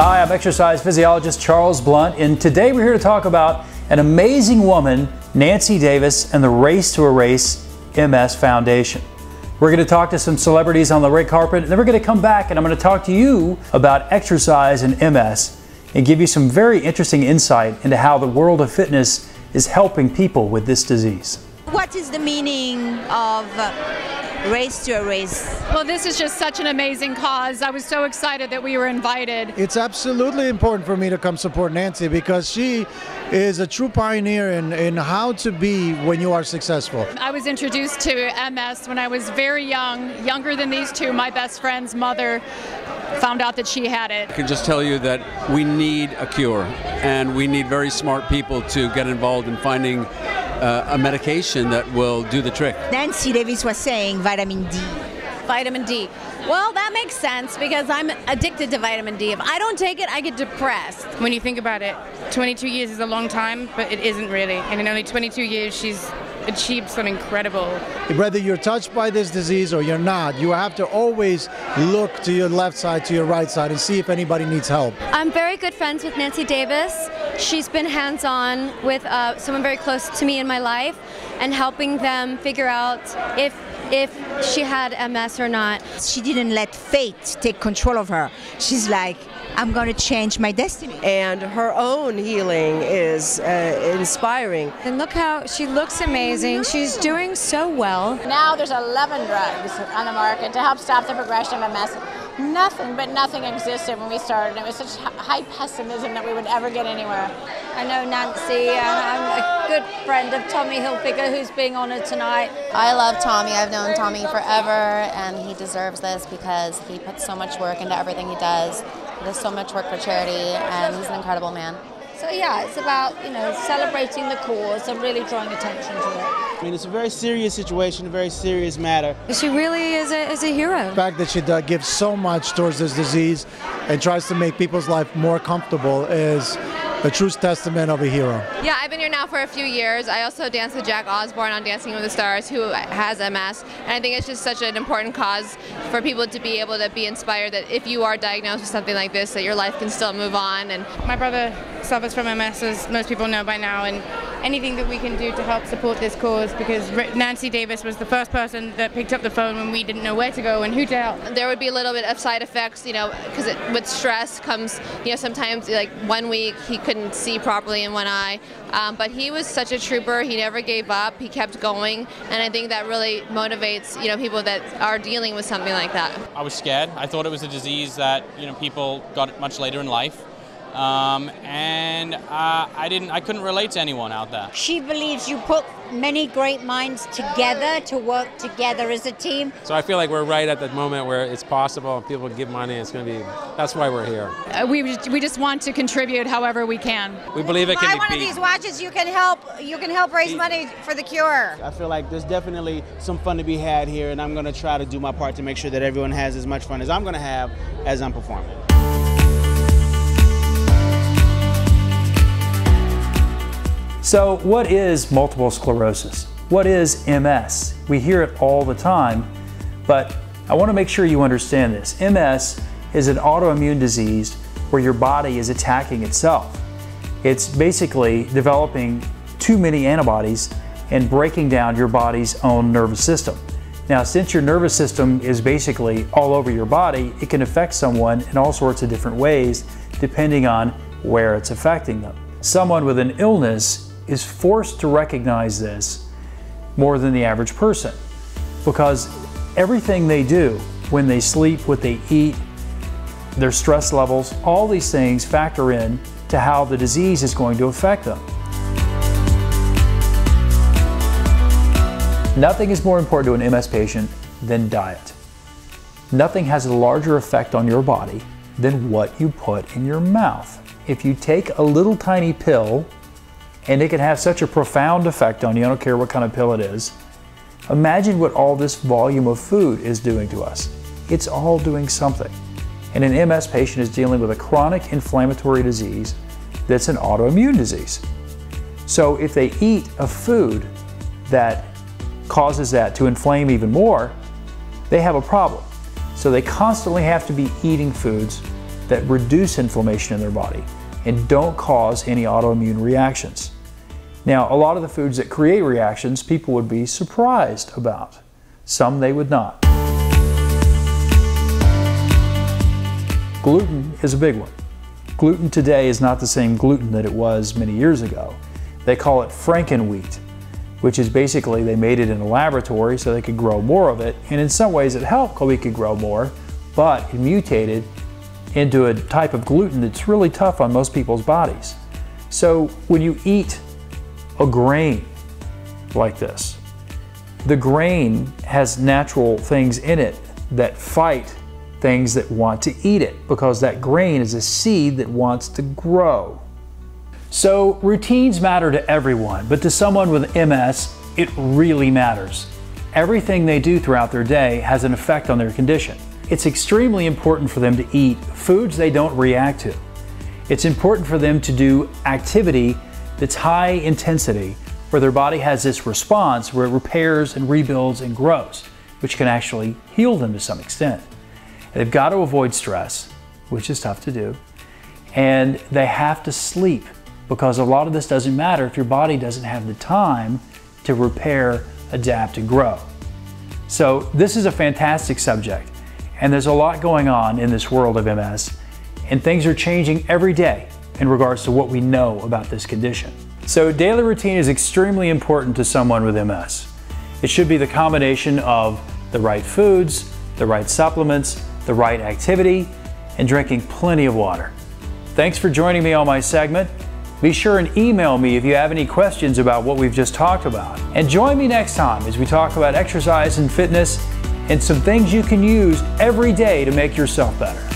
Hi, I'm exercise physiologist Charles Blount, and today we're here to talk about an amazing woman, Nancy Davis, and the Race to Erase MS Foundation. We're going to talk to some celebrities on the red carpet, and then we're going to come back and I'm going to talk to you about exercise and MS and give you some very interesting insight into how the world of fitness is helping people with this disease. What is the meaning of Race to Erase? Well, this is just such an amazing cause. I was so excited that we were invited. It's absolutely important for me to come support Nancy because she is a true pioneer in how to be when you are successful. I was introduced to MS when I was very young, younger than these two. My best friend's mother found out that she had it. I can just tell you that we need a cure, and we need very smart people to get involved in finding a medication that will do the trick. Nancy Davis was saying vitamin D. Vitamin D. Well, that makes sense because I'm addicted to vitamin D. If I don't take it, I get depressed. When you think about it, 22 years is a long time, but it isn't really. And in only 22 years, she's achieved something incredible. Whether you're touched by this disease or you're not, you have to always look to your left side, to your right side, and see if anybody needs help. I'm very good friends with Nancy Davis. She's been hands-on with someone very close to me in my life and helping them figure out if she had MS or not. She didn't let fate take control of her. She's like, I'm going to change my destiny. And her own healing is inspiring. And look how she looks amazing. She's doing so well. Now there's 11 drugs on the market to help stop the progression of MS. Nothing existed when we started. It was such high pessimism that we would ever get anywhere. I know Nancy, and I'm a good friend of Tommy Hilfiger, who's being honored tonight. I love Tommy. I've known Tommy forever, and he deserves this because he puts so much work into everything he does. He does so much work for charity, and he's an incredible man. So yeah, it's about, celebrating the cause and really drawing attention to it. I mean, it's a very serious situation, a very serious matter. She really is a hero. The fact that she gives so much towards this disease and tries to make people's life more comfortable is a true testament of a hero. Yeah, I've been here now for a few years. I also dance with Jack Osborne on Dancing with the Stars, who has MS, and I think it's just such an important cause for people to be able to be inspired that if you are diagnosed with something like this, that your life can still move on. And my brother suffers from MS, as most people know by now, and anything that we can do to help support this cause, because Nancy Davis was the first person that picked up the phone when we didn't know where to go and who to help. There would be a little bit of side effects, because with stress comes, sometimes like 1 week he couldn't see properly in one eye, but he was such a trooper. He never gave up. He kept going, and I think that really motivates, people that are dealing with something like that. I was scared. I thought it was a disease that, people got much later in life. And I couldn't relate to anyone out there. She believes you put many great minds together to work together as a team. So I feel like we're right at that moment where it's possible and people give money. It's going to be, that's why we're here. We just want to contribute however we can. We believe it can be one of these watches, you can help raise money for the cure. I feel like there's definitely some fun to be had here, and I'm going to try to do my part to make sure that everyone has as much fun as I'm going to have as I'm performing. So what is multiple sclerosis? What is MS? We hear it all the time, but I want to make sure you understand this. MS is an autoimmune disease where your body is attacking itself. It's basically developing too many antibodies and breaking down your body's own nervous system. Now, since your nervous system is basically all over your body, it can affect someone in all sorts of different ways depending on where it's affecting them. Someone with an illness is forced to recognize this more than the average person because everything they do, when they sleep, what they eat, their stress levels, all these things factor in to how the disease is going to affect them. Nothing is more important to an MS patient than diet. Nothing has a larger effect on your body than what you put in your mouth. If you take a little tiny pill, and it can have such a profound effect on you, I don't care what kind of pill it is, imagine what all this volume of food is doing to us. It's all doing something. And an MS patient is dealing with a chronic inflammatory disease that's an autoimmune disease. So if they eat a food that causes that to inflame even more, they have a problem. So they constantly have to be eating foods that reduce inflammation in their body and don't cause any autoimmune reactions. Now, a lot of the foods that create reactions, people would be surprised about. Some they would not. Gluten is a big one. Gluten today is not the same gluten that it was many years ago. They call it Frankenwheat, which is basically they made it in a laboratory so they could grow more of it. And in some ways it helped we could grow more, but it mutated into a type of gluten that's really tough on most people's bodies. So when you eat a grain like this, the grain has natural things in it that fight things that want to eat it, because that grain is a seed that wants to grow. So routines matter to everyone, but to someone with MS, it really matters. Everything they do throughout their day has an effect on their condition. It's extremely important for them to eat foods they don't react to. It's important for them to do activity that's high intensity, where their body has this response where it repairs and rebuilds and grows, which can actually heal them to some extent. They've got to avoid stress, which is tough to do, and they have to sleep, because a lot of this doesn't matter if your body doesn't have the time to repair, adapt, and grow. So this is a fantastic subject, and there's a lot going on in this world of MS, and things are changing every day in regards to what we know about this condition. So daily routine is extremely important to someone with MS. It should be the combination of the right foods, the right supplements, the right activity, and drinking plenty of water. Thanks for joining me on my segment. Be sure and email me if you have any questions about what we've just talked about. And join me next time as we talk about exercise and fitness and some things you can use every day to make yourself better.